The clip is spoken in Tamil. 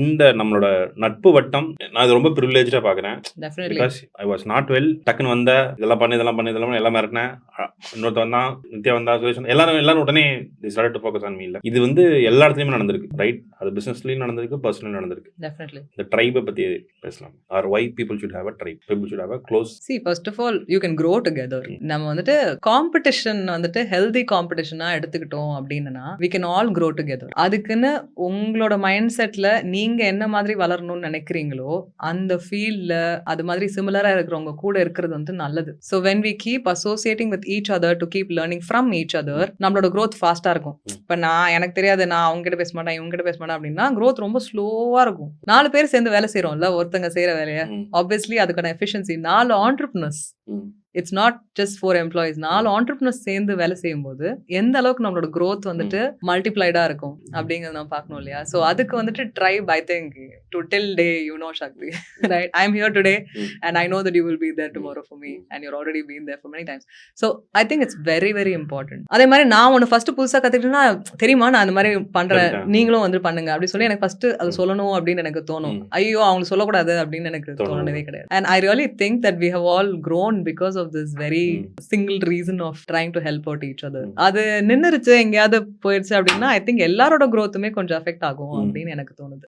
இந்த நம்மளோட நட்பு வட்டம் நான் இது ரொம்ப பிரிவிலேஜா பார்க்குறேன். Definitely. Because I was not well. டக்குன்னு வந்த இதெல்லாம் பண்ணு, இதெல்லாம் பண்ணு, இதெல்லாம் பண்ணு, எல்லாம் மிரட்டினேன். இன்னொருத்தன் வந்தான், நித்யா வந்தா, சுரேஷ் வந்தா, எல்லாரும் உடனே they started to focus on me. இல்ல இது வந்து எல்லா இடத்துலயுமே நடந்திருக்கு, ரைட்? அது பிசினஸ்லயும் நடந்திருக்கு, பர்சனலும் நடந்திருக்கு. டெஃபினெட்லி. இந்த ட்ரைபை பத்தி பேசலாம். Or why people should have a tribe, people should have a close. See, first of all, you can grow together. நம்ம வந்துட்டு காம்படிஷன் வந்துட்டு ஹெல்தி காம்படிஷனா எடுத்துக்கிட்டோம் அப்படின்னா we can all grow together. அதுக்குன்னு உங்களோட மைண்ட் செட்ல நீங்க என்ன மாதிரி வளரணும்னு நினைக்கிறீங்களோ அந்த ஃபீல்ட்ல அது மாதிரி சிமிலரா இருக்கிறவங்க கூட இருக்கிறது வந்து நல்லது. So when we keep associating with each other to keep learning from each other, நம்மளோட growth ஃபாஸ்டா இருக்கும். இப்ப நான் எனக்கு தெரியாது, நான் அவங்க கிட்ட பேச மாட்டேன், இவங்க கிட்ட பேச மாட்டேன் அப்படின்னா growth ரொம்ப ஸ்லோவா இருக்கும். 4 பேர் சேர்ந்து வேலை செய்யறோம்ல, ஒருத்தங்க செய்யற வேலையை obviously அதுக்கான efficiency 4 entrepreneurs. It's not just 4 employees. 4 entrepreneurs சேர்ந்து வேலை செய்யும்போது எந்த அளவுக்கு நம்மளோட growth வந்துட்டு மல்டிப்ளைடா இருக்கும் அப்படிங்கறத நம்ம பார்க்கணும் இல்லையா? ஸோ அதுக்கு வந்துட்டு tribe, I think to till day you know Shakti, right? I am here today and I know that you will be there tomorrow for me and you're already been there for many times. So I think it's very very important. அதே மாதிரி நான் ஒன்று ஃபர்ஸ்ட் புதுசா கத்துக்கிட்டேன்னா, தெரியுமா நான் அந்த மாதிரி பண்றேன், நீங்களும் வந்து பண்ணுங்க அப்படி சொல்லி எனக்கு ஃபர்ஸ்ட் அது சொல்லணும் அப்படின்னு எனக்கு தோணும். ஐயோ அவங்களுக்கு சொல்லக்கூடாது அப்படின்னு எனக்கு தோணுனதே கிடையாது. And I really think that we have all grown because of this very single reason of trying to help out each other. அது நின்னுருச்சு எங்கேயாவது போயிடுச்சு அப்படின்னா ஐ திங்க் எல்லாரோட growthமே கொஞ்சம் அஃபெக்ட் ஆகும் அப்படின்னு எனக்கு தோணுது.